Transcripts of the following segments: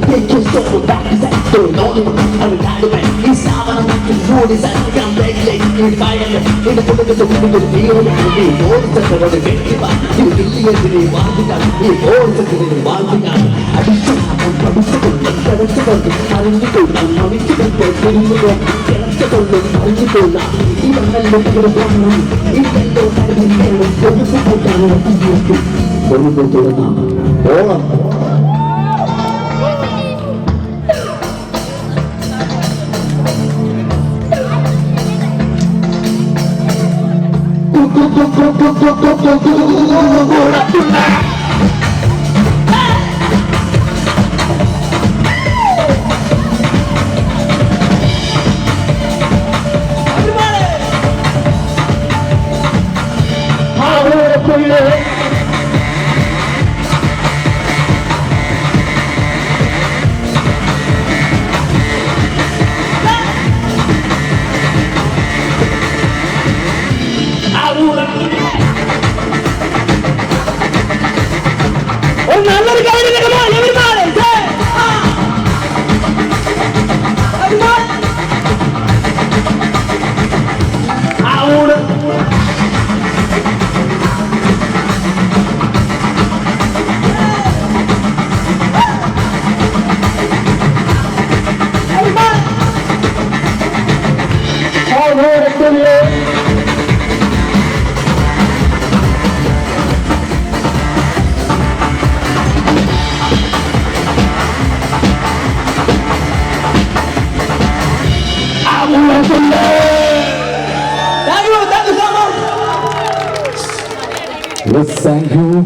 take your soul back to that door. No, I'm a kind of man. It's not what I'm not to do. It's like I'm late in the fire. In the put of the people to feel like me. All the stuff about the victim. You millions in the one thing. All the stuff in the one thing. I just don't have one promise to go. Let's go. I don't need to go. I'm not going to go. Let's go. Let's go. I don't need to go. Even when I look at the one, even though I don't know, don't you put down what you do. Don't you go to the now. Oh.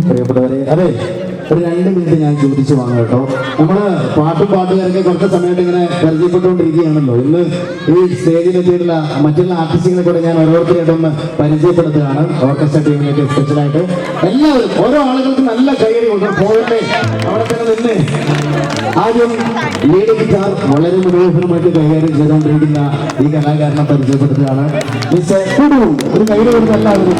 പ്രിയപ്പെട്ടവരെ, അതെ ഒരു 2 minute ഞാൻ ചോദിച്ചു വാങ്ങാം കേട്ടോ. നമ്മള് പാട്ടുകാരൊക്കെ കുറച്ച് സമയത്ത് ഇങ്ങനെ പരിചയപ്പെട്ടുകൊണ്ടിരിക്കുകയാണല്ലോ. ഇന്ന് ഈ സ്റ്റേജിലെത്തിയിട്ടുള്ള മറ്റുള്ള ആർട്ടിസ്റ്റുകളെ കൂടെ ഞാൻ ഓരോരുത്തരായിട്ടൊന്ന് പരിചയപ്പെടുത്തുകയാണ്. ഓർക്കസ്ട്ര ടീമിലേക്ക് സ്പെഷ്യലായിട്ട് എല്ലാവരും ഓരോ ആളുകൾക്കും നല്ല കൈയടി കൊടുക്കണം. പോകട്ടെ, അവിടെ തന്നെ നിന്ന്. ആദ്യം ലീഡ് ഗിറ്റാർ വളരെ മനോഹരമായിട്ട് കൈകാര്യം ചെയ്തുകൊണ്ടിരിക്കുന്ന ഈ കലാകാരനെ പരിചയപ്പെടുത്തുകയാണ്. മിസ്റ്റർ കുടു. ഒരു കൈയ്യടി കൊടുത്ത് എല്ലാവരും.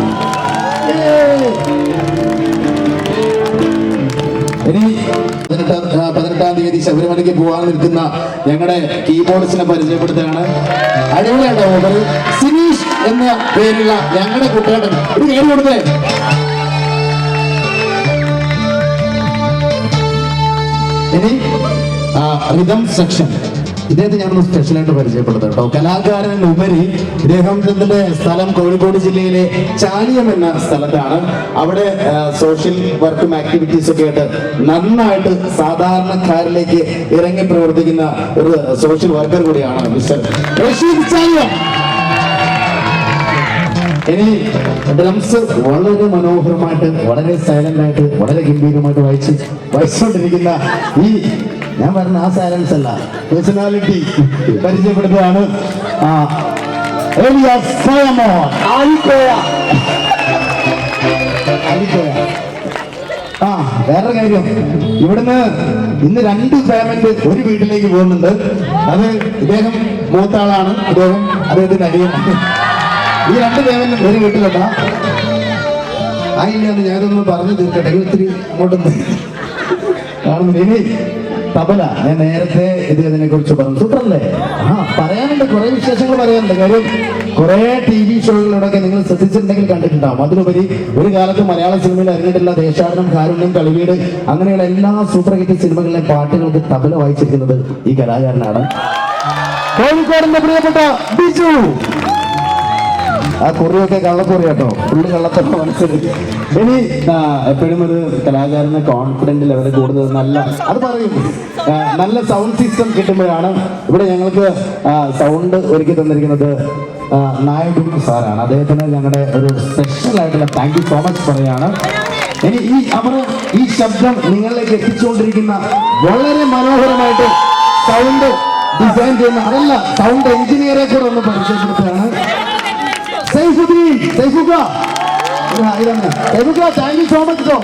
ഇനി 18-ാം തീയതി ശബരിമലയ്ക്ക് പോകാൻ നിൽക്കുന്ന ഞങ്ങളുടെ കീബോർഡ്സിനെ പരിചയപ്പെടുത്തുകയാണ്. അടിപൊളിയാണ്. സിനീഷ് എന്ന പേരുള്ള ഞങ്ങളുടെ കുട്ടികളുടെ ഒരു കൈ കൊടുത്തേ. ഇനി റിതം സെക്ഷൻ, ഇദ്ദേഹത്തെ ഞാനൊന്ന് സ്പെഷ്യലായിട്ട് പരിചയപ്പെടുത്താം കേട്ടോ. കലാകാരനുപരി ഇദ്ദേഹത്തിന്റെ സ്ഥലം കോഴിക്കോട് ജില്ലയിലെ ചാലിയം എന്ന സ്ഥലത്താണ്. അവിടെ സോഷ്യൽ വർക്കും ആക്ടിവിറ്റീസ് ഒക്കെ ആയിട്ട് നന്നായിട്ട് സാധാരണക്കാരിലേക്ക് ഇറങ്ങി പ്രവർത്തിക്കുന്ന ഒരു സോഷ്യൽ വർക്കർ കൂടിയാണ് മിസ്റ്റർ റഷീദ് ചാലിയം. ഇനി ഡ്രംസ് വളരെ മനോഹരമായിട്ട്, വളരെ സൈലന്റ് ആയിട്ട്, വളരെ ഗംഭീരമായിട്ട് വായിച്ചുകൊണ്ടിരിക്കുന്ന ഈ, ഞാൻ പറഞ്ഞ ആ സൈലൻസ് അല്ല, പേഴ്സണാലിറ്റി പരിചയപ്പെടുത്തുകയാണ്. വേറെ കാര്യം, ഇവിടുന്ന് ഇന്ന് 2 പേയ്മെന്റ് ഒരു വീട്ടിലേക്ക് പോകുന്നുണ്ട്. അത് ഇദ്ദേഹം മൂത്ത ആളാണ്, അദ്ദേഹത്തിന്റെ അടിയൻ. ഈ 2 പേയ്മെന്റ് ഒരു വീട്ടിലുണ്ടാ. അതില്ലാന്ന് ഞാനൊന്ന് പറഞ്ഞു തീർക്കട്ടെ, ഒത്തിരി അങ്ങോട്ടൊന്ന് കാണുന്നു. ഇനി തബല, ഞാൻ നേരത്തെ ഇതിനെ കുറിച്ച് പറഞ്ഞു. സൂപ്പറല്ലേ? പറയാനുണ്ട്, കുറെ വിശേഷങ്ങൾ പറയാനുണ്ട്. കാര്യം കുറെ TV ഷോകളിലൂടെയൊക്കെ നിങ്ങൾ ശ്രദ്ധിച്ചിട്ടുണ്ടെങ്കിൽ കണ്ടിട്ടുണ്ടാവും. അതിലുപരി ഒരു കാലത്ത് മലയാള സിനിമയിൽ ഇറങ്ങിയിട്ടുള്ള ദേശാടനം, കാരുണ്യം, കളിവീട് അങ്ങനെയുള്ള എല്ലാ സൂപ്പർ ഹിറ്റ് സിനിമകളിലെ പാട്ടുകൾക്ക് തബല വായിച്ചിരിക്കുന്നത് ഈ കലാകാരനാണ്. കോഴിക്കോടിന്റെ പ്രിയപ്പെട്ട ബിജു. ആ കുറിയൊക്കെ കള്ളക്കുറി കേട്ടോ, ഫുള്ള് കള്ളത്തന്നെ മനസ്സിലാക്കി. ഇനി എപ്പോഴും ഒരു കലാകാരന് കോൺഫിഡന്റ് ലെവൽ കൂടുതൽ അത് പറയും, നല്ല സൗണ്ട് സിസ്റ്റം കിട്ടുമ്പോഴാണ്. ഇവിടെ ഞങ്ങൾക്ക് സൗണ്ട് ഒരുക്കി തന്നിരിക്കുന്നത് നായിഡു സാറാണ്. അദ്ദേഹത്തിന് ഞങ്ങളുടെ ഒരു സ്പെഷ്യൽ ആയിട്ടുള്ള താങ്ക് യു സോ മച്ച് പറയാണ്. ഇനി ഈ ശബ്ദം നിങ്ങളിലേക്ക് എത്തിച്ചുകൊണ്ടിരിക്കുന്ന വളരെ മനോഹരമായിട്ട് സൗണ്ട് ഡിസൈൻ ചെയ്യുന്ന, അതല്ല സൗണ്ട് എഞ്ചിനീയറെ കൂടെ ഒന്ന് പരിചയപ്പെടുത്തുകയാണ്. Thank you so much.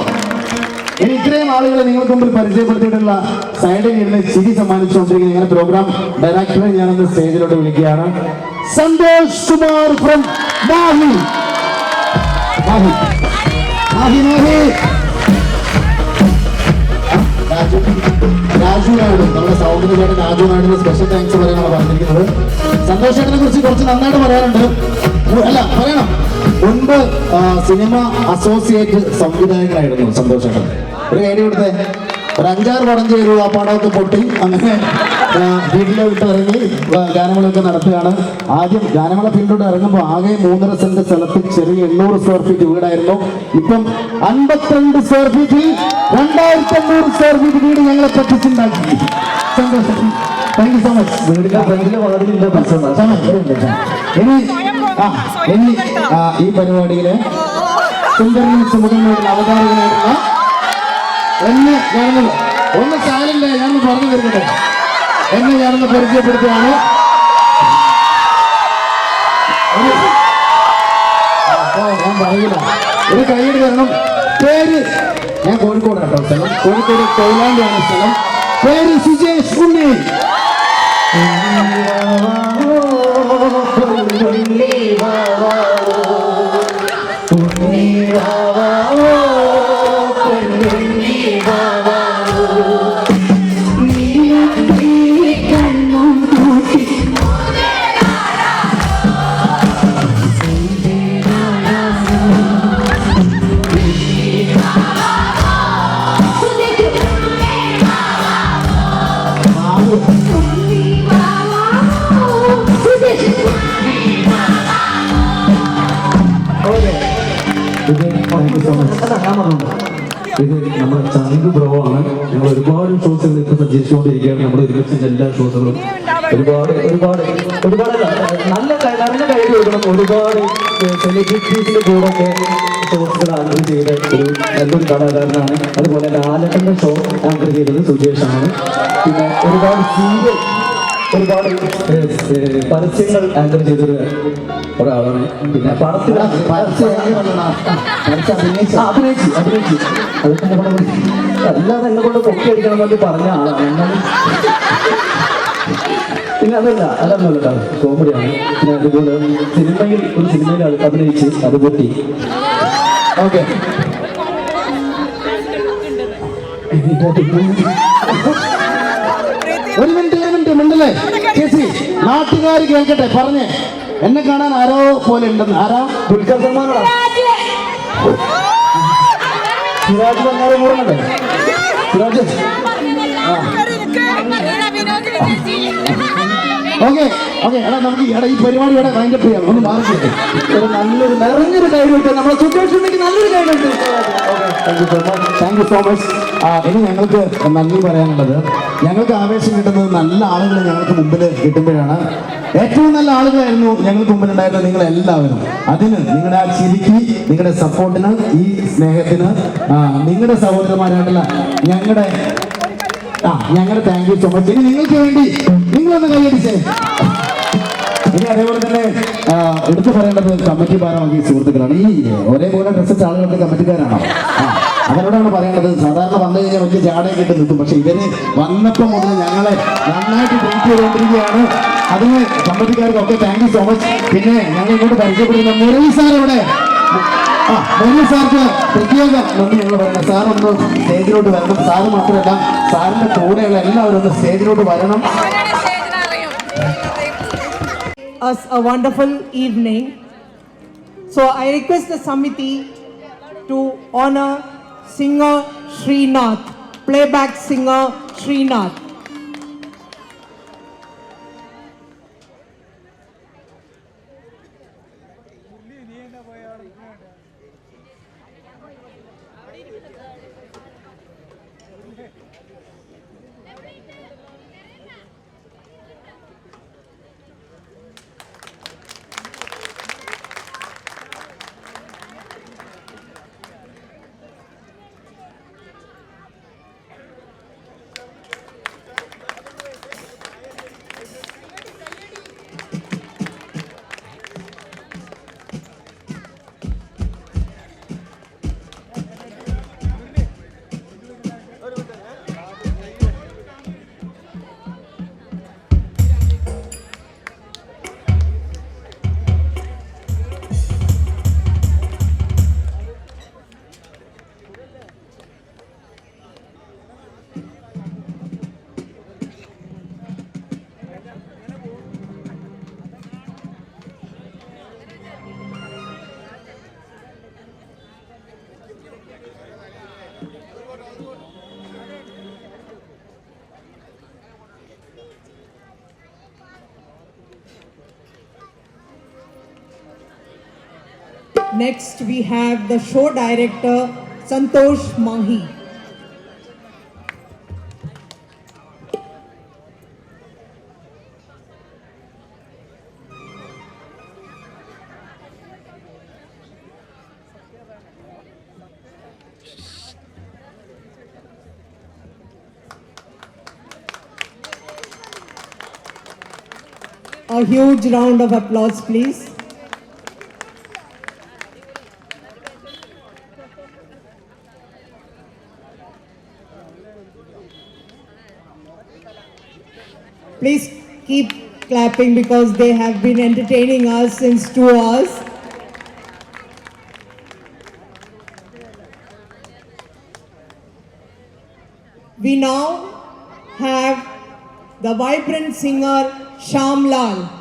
ഇനി ഇത്രയും ആളുകളെ നിങ്ങൾക്ക് മുമ്പിൽ പരിചയപ്പെടുത്തിയിട്ടുള്ള സൈഡിൽ ഇരുന്ന് ചിരി സമ്മാനിച്ചുകൊണ്ടിരിക്കുന്ന ഞങ്ങളുടെ പ്രോഗ്രാം ഡയറക്ടറെ ഞാനൊന്ന് സ്റ്റേജിലോട്ട് വിളിക്കുകയാണ്. സന്തോഷ് കുമാർ ഫ്രം മാഹി. രാജു നായിഡു, നമ്മുടെ സൗന്ദര്യമായിട്ട് രാജു നായിഡിന് സ്പെഷ്യൽ താങ്ക്സ് പറയാനാണ് പറഞ്ഞിരിക്കുന്നത്. സന്തോഷ് ചേട്ടനെ കുറിച്ച് കുറച്ച് നന്നായിട്ട് പറയാനുണ്ട്. അല്ല പറയണം, മുൻപ് സിനിമ അസോസിയേറ്റ് സംവിധായകനായിരുന്നു സന്തോഷ് ചേട്ടൻ. ഒരു കാര്യം കൊടുത്തേ, ഒരു 5-6 പടം ചെയ്തു, ആ പടമൊക്കെ പൊട്ടി. അങ്ങനെ ഫീൽഡിലോട്ട് ഇറങ്ങി ഗാനമേളയൊക്കെ നടത്തുകയാണ്. ആദ്യം ഗാനമേള ഫീൽഡിലോട്ട് ഇറങ്ങുമ്പോൾ ആകെ 3.5 സെന്റ് സ്ഥലത്തിൽ ചെറിയ 800 സ്ക്വയർ ഫീറ്റ് വീടായിരുന്നു. ഇപ്പം 52 സ്ക്വയർ ഫീറ്റിൽ 2800 സ്ക്വയർ ഫീറ്റ് വീട് ഞങ്ങളെ പറ്റിച്ചുണ്ടാക്കി. സന്തോഷം, താങ്ക് യു സോ മച്ച്. വീടിന്റെ ഫ്രണ്ടിലെ വാതിലിന്റെ ഇനി ഈ പരിപാടിയിലെ സുന്ദരനും സുമുഖനുമായിട്ടുള്ള അവതാരകനായിട്ടുള്ള എന്നെ ഞാനൊന്ന് ചാനലിലെ ഞാനൊന്ന് പറഞ്ഞു തരുന്നുണ്ട്. എന്നെ ഞാനൊന്ന് പരിചയപ്പെടുത്തുകയാണ്. ഞാൻ പറയില്ല, ഒരു കൈയ്യടി തരണം. പേര്, ഞാൻ കോഴിക്കോടാട്ടോ സ്ഥലം, കോഴിക്കോട് കൊയിലാണ്ടിയാണ് സ്ഥലം. പേര് സുജേഷ് ഉണ്ണി. ഇത് നമ്മുടെ ചങ്ക് ബ്രോ ആണ്. ഞങ്ങൾ ഒരുപാട് ഷോസുകൾ ഇപ്പൊ സഞ്ചരിച്ചുകൊണ്ടിരിക്കുകയാണ്. നമ്മുടെ ഒരുമിച്ച് എല്ലാ ഷോസുകളും ഒരുപാട് നല്ല നിറഞ്ഞ കൈ കൊടുക്കണം. ഒരുപാട് സെലിബ്രിറ്റീസിന്റെ കൂടെ ഒക്കെ ഷോസുകൾ ആങ്കർ ചെയ്ത നല്ലൊരു കലാകാരനാണ്. അതുപോലെ ലാലട്ടന്റെ ഷോ ആങ്കർ ചെയ്തത് സുജേഷാണ്. പിന്നെ ഒരുപാട് പരസ്യങ്ങൾ ആങ്കർ ചെയ്തൊരു ഒരാളാണ്. പിന്നെ പടത്തിൽ അഭിനയിച്ചു അതൊക്കെ അല്ലാതെ എന്നെ കൊണ്ട് പൊക്കി അടിക്കണം എന്നൊക്കെ പറഞ്ഞ ആളാണ്. എന്നാലും പിന്നെ അതൊന്നുമല്ല, കോമഡിയാണ്. പിന്നെ അതുപോലെ ഒരു സിനിമയിൽ അഭിനയിച്ച് അത് പൊട്ടി. ഓക്കെ, ഒരു മിനിറ്റ് മിണ്ടല്ലേ ചേച്ചി, നാട്ടുകാർ കേൾക്കട്ടെ. പറഞ്ഞേ, എന്നെ കാണാൻ ആരോ പോലെ ഉണ്ടെന്ന്. ആരാ? ദുൽഖർ സൽമാനോടാ? സിറാജ് ബംഗാറ് മൂടണ്ടേ? സിറാജ് ഓക്കെ എടാ, നമുക്ക് ഈ പരിപാടി ഇവിടെ വൈൻഡപ്പ് ചെയ്യാം. ഒന്ന് മാറിയിട്ട് ഒരു നല്ലൊരു നിറഞ്ഞൊരു കൈ കിട്ടുക. നമ്മളെ സുഖേഷ് നല്ലൊരു കൈ കിട്ടും. Thank you so much. ഇനി ഞങ്ങൾക്ക് നന്ദി പറയാനുള്ളത്, ഞങ്ങൾക്ക് ആവേശം കിട്ടുന്നത് നല്ല ആളുകൾ ഞങ്ങൾക്ക് മുമ്പിൽ കിട്ടുമ്പോഴാണ്. ഏറ്റവും നല്ല ആളുകളായിരുന്നു ഞങ്ങൾക്ക് മുമ്പിലുണ്ടായിരുന്നത് നിങ്ങളെല്ലാവരും. അതിന് നിങ്ങളുടെ ആ ചിരിക്ക്, നിങ്ങളുടെ സപ്പോർട്ടിന്, ഈ സ്നേഹത്തിന്, നിങ്ങളുടെ സഹോദരന്മാരായിട്ടുള്ള ഞങ്ങളുടെ താങ്ക് യു സോ മച്ച്. ഇനി നിങ്ങൾക്ക് വേണ്ടി നിങ്ങളൊന്ന് കൈയടിച്ചേ. ഇനി അതേപോലെ തന്നെ എടുത്തു പറയേണ്ടത് കമ്മിറ്റി ഭാരവാഹി സുഹൃത്തുക്കളാണ്. ഈ ഒരേപോലെ ഡ്രസ്സ് ആളുകൾക്ക് കമ്മിറ്റിക്കാരാണോ? അവരോടാണ് പറയേണ്ടത്. സാധാരണ വന്നു കഴിഞ്ഞാൽ വലിയ ജാടയൊക്കെ ഇട്ട് നിൽക്കും. പക്ഷെ ഇവര് വന്നപ്പോൾ മുതൽ ഞങ്ങളെ നന്നായിട്ട് ട്രീറ്റ് ചെയ്തുകൊണ്ടിരിക്കുകയാണ്. അതിന് കമ്മിറ്റിക്കാർക്കൊക്കെ താങ്ക് യു സോ മച്ച്. പിന്നെ ഞങ്ങൾ ഇങ്ങോട്ട് പരിചയപ്പെടുന്ന മുരളി സാർ ഇവിടെ, മുരളി സാർക്ക് പ്രത്യേക നന്ദി ഞങ്ങൾ പറയണം. സാർ ഒന്ന് സ്റ്റേജിലോട്ട് വരണം. സാറ് മാത്രമല്ല, സാറിന്റെ കൂടെയുള്ള എല്ലാവരും ഒന്ന് സ്റ്റേജിലോട്ട് വരണം. Us a wonderful evening. So I request the Samiti to honor singer Srinath, playback singer Srinath. Next, we have the show director, Santosh Mahi. A huge round of applause, please. Please keep clapping because they have been entertaining us since 2 hours. We now have the vibrant singer Shyam Lal.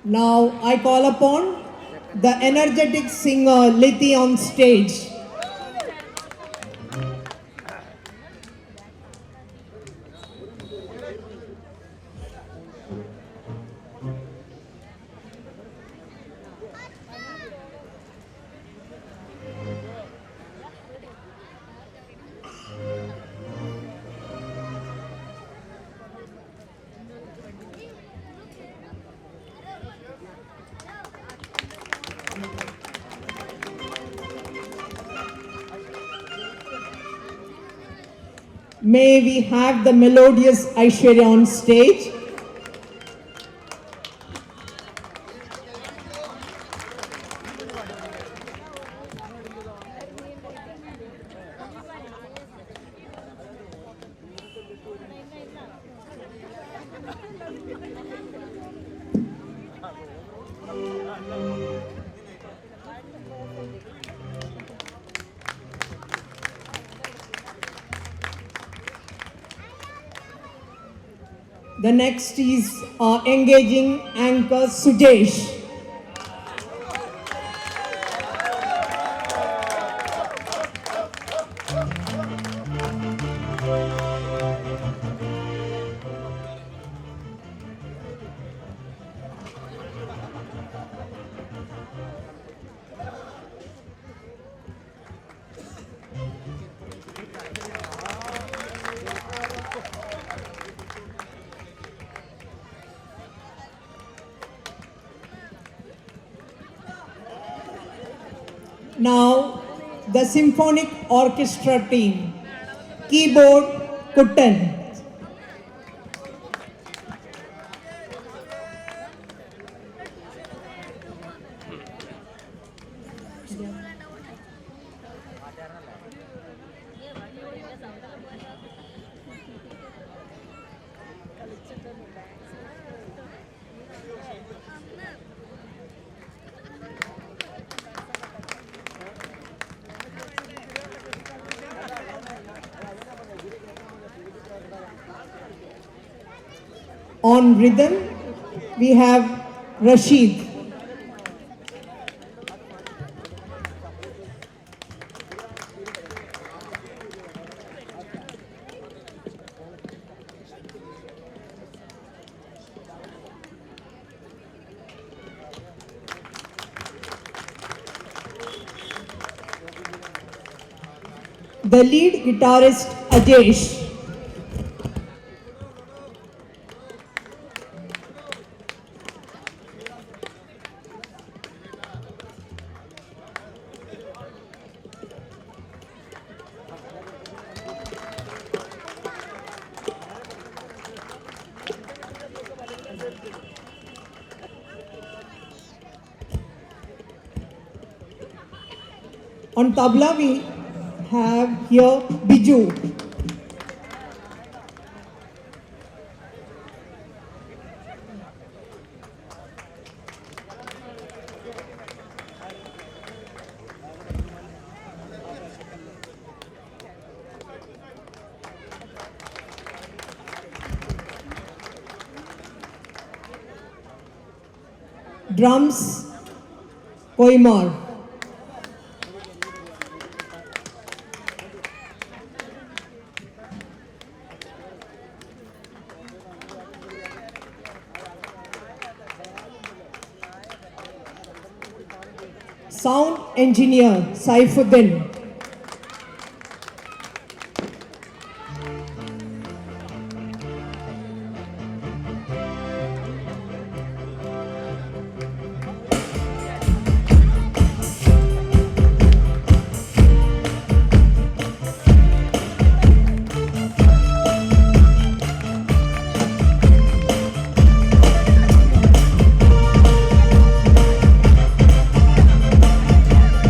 Now I call upon the energetic singer Liti on stage. May we have the melodious Aishwarya on stage. The next is our engaging anchor Sujesh. Now, the Symphonic Orchestra team. Keyboard, Kuttan. On rhythm, we have Rashid. The lead guitarist Ajesh. On tabla we have here Biju. Drums, Koimar. Sound engineer, Saifuddin.